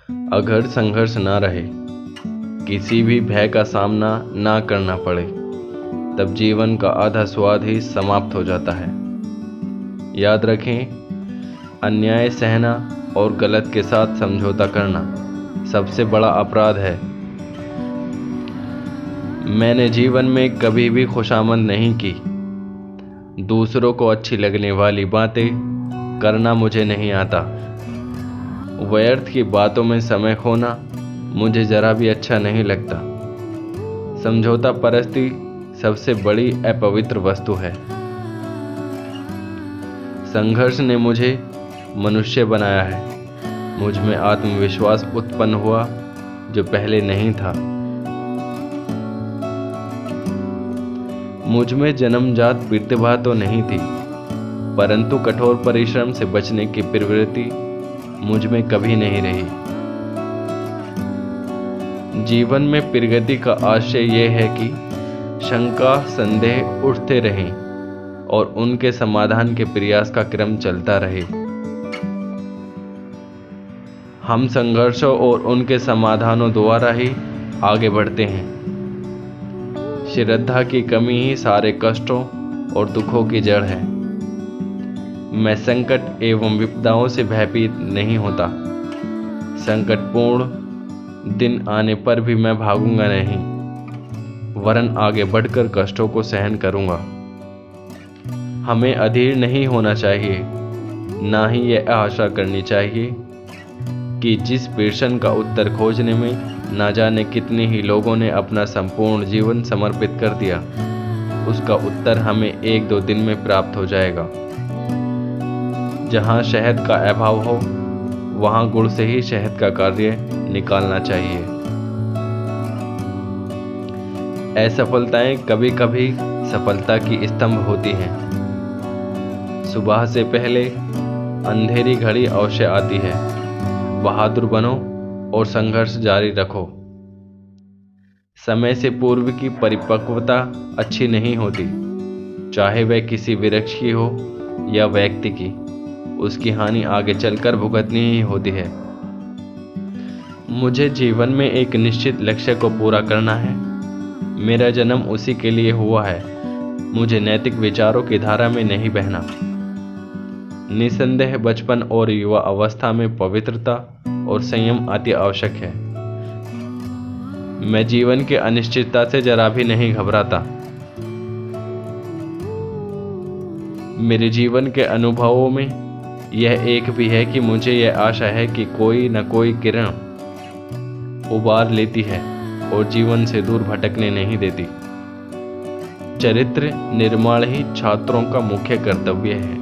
अगर संघर्ष ना रहे, किसी भी भय का सामना ना करना पड़े, तब जीवन का आधा स्वाद ही समाप्त हो जाता है। याद रखें, अन्याय सहना और गलत के साथ समझौता करना सबसे बड़ा अपराध है। मैंने जीवन में कभी भी खुशामद नहीं की। दूसरों को अच्छी लगने वाली बातें करना मुझे नहीं आता। व्यर्थ की बातों में समय खोना मुझे जरा भी अच्छा नहीं लगता। समझौता परस्ती सबसे बड़ी अपवित्र वस्तु है। संघर्ष ने मुझे मनुष्य बनाया है। मुझ में आत्मविश्वास उत्पन्न हुआ जो पहले नहीं था। मुझ में जन्मजात प्रतिभा तो नहीं थी, परंतु कठोर परिश्रम से बचने की प्रवृत्ति मुझ में कभी नहीं रही। जीवन में प्रगति का आशय यह है कि शंका संदेह उठते रहें और उनके समाधान के प्रयास का क्रम चलता रहे। हम संघर्षों और उनके समाधानों द्वारा ही आगे बढ़ते हैं। श्रद्धा की कमी ही सारे कष्टों और दुखों की जड़ है। मैं संकट एवं विपदाओं से भयभीत नहीं होता। संकटपूर्ण दिन आने पर भी मैं भागूंगा नहीं, वरन आगे बढ़कर कष्टों को सहन करूंगा। हमें अधीर नहीं होना चाहिए, ना ही यह आशा करनी चाहिए कि जिस प्रश्न का उत्तर खोजने में ना जाने कितने ही लोगों ने अपना संपूर्ण जीवन समर्पित कर दिया, उसका उत्तर हमें 1-2 दिन में प्राप्त हो जाएगा। जहां शहद का अभाव हो, वहां गुड़ से ही शहद का कार्य निकालना चाहिए। असफलताएं कभी कभी सफलता की स्तंभ होती हैं। सुबह से पहले अंधेरी घड़ी अवश्य आती है। बहादुर बनो और संघर्ष जारी रखो। समय से पूर्व की परिपक्वता अच्छी नहीं होती, चाहे वह किसी वृक्ष की हो या व्यक्ति की। उसकी हानि आगे चलकर भुगतनी ही होती है। मुझे जीवन में एक निश्चित लक्ष्य को पूरा करना है। मेरा जन्म उसी के लिए हुआ है। मुझे नैतिक विचारों की धारा में नहीं बहना। निसंदेह बचपन और युवा अवस्था में पवित्रता और संयम अति आवश्यक है। मैं जीवन की अनिश्चितता से जरा भी नहीं घबराता। मेरे जीवन के अनुभवों में यह एक भी है कि मुझे यह आशा है कि कोई न कोई किरण उबार लेती है और जीवन से दूर भटकने नहीं देती। चरित्र निर्माण ही छात्रों का मुख्य कर्तव्य है।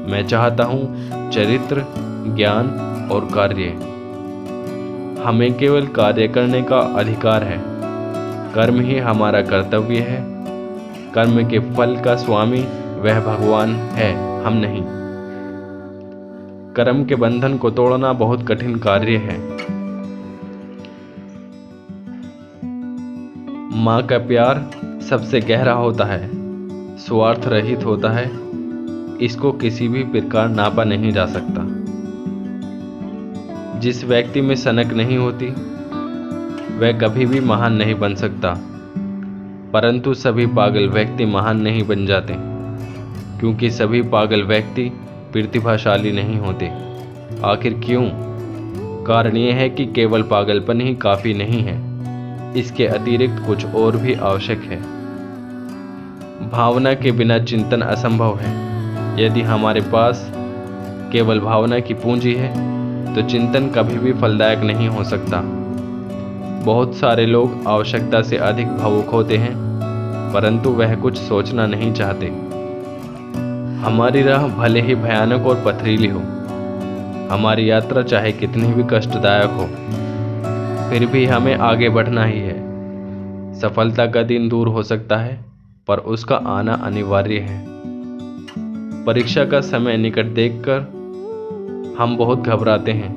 मैं चाहता हूं चरित्र, ज्ञान और कार्य। हमें केवल कार्य करने का अधिकार है। कर्म ही हमारा कर्तव्य है। कर्म के फल का स्वामी वह भगवान है, हम नहीं। कर्म के बंधन को तोड़ना बहुत कठिन कार्य है। मां का प्यार सबसे गहरा होता है, स्वार्थ रहित होता है। इसको किसी भी प्रकार नापा नहीं जा सकता। जिस व्यक्ति में सनक नहीं होती, वह कभी भी महान नहीं बन सकता। परंतु सभी पागल व्यक्ति महान नहीं बन जाते, क्योंकि सभी पागल व्यक्ति प्रतिभाशाली नहीं होते। आखिर क्यों? कारण यह है कि केवल पागलपन ही काफी नहीं है, इसके अतिरिक्त कुछ और भी आवश्यक है। भावना के बिना चिंतन असंभव है। यदि हमारे पास केवल भावना की पूंजी है, तो चिंतन कभी भी फलदायक नहीं हो सकता। बहुत सारे लोग आवश्यकता से अधिक भावुक होते हैं, परंतु वह कुछ सोचना नहीं चाहते। हमारी राह भले ही भयानक और पथरीली हो, हमारी यात्रा चाहे कितनी भी कष्टदायक हो, फिर भी हमें आगे बढ़ना ही है। सफलता का दिन दूर हो सकता है, पर उसका आना अनिवार्य है। परीक्षा का समय निकट देखकर हम बहुत घबराते हैं,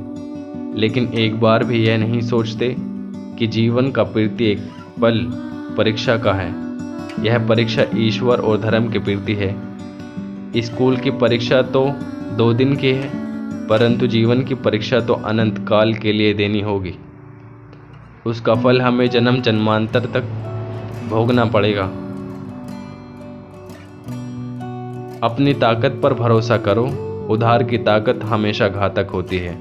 लेकिन एक बार भी यह नहीं सोचते कि जीवन का प्रत्येक पल परीक्षा का है। यह परीक्षा ईश्वर और धर्म के प्रति है। स्कूल की परीक्षा तो 2 दिन की है, परंतु जीवन की परीक्षा तो अनंत काल के लिए देनी होगी। उसका फल हमें जन्म जन्मांतर तक भोगना पड़ेगा। अपनी ताकत पर भरोसा करो, उधार की ताकत हमेशा घातक होती है।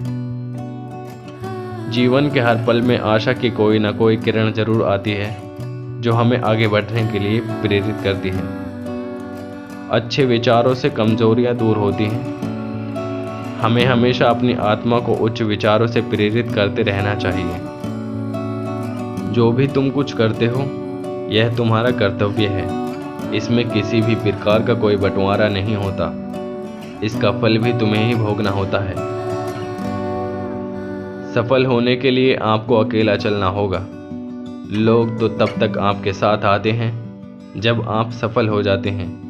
जीवन के हर पल में आशा की कोई ना कोई किरण जरूर आती है, जो हमें आगे बढ़ने के लिए प्रेरित करती है। अच्छे विचारों से कमजोरियां दूर होती हैं। हमें हमेशा अपनी आत्मा को उच्च विचारों से प्रेरित करते रहना चाहिए। जो भी तुम कुछ करते हो, यह तुम्हारा कर्तव्य है। इसमें किसी भी प्रकार का कोई बंटवारा नहीं होता। इसका फल भी तुम्हें ही भोगना होता है। सफल होने के लिए आपको अकेला चलना होगा। लोग तो तब तक आपके साथ आते हैं जब आप सफल हो जाते हैं।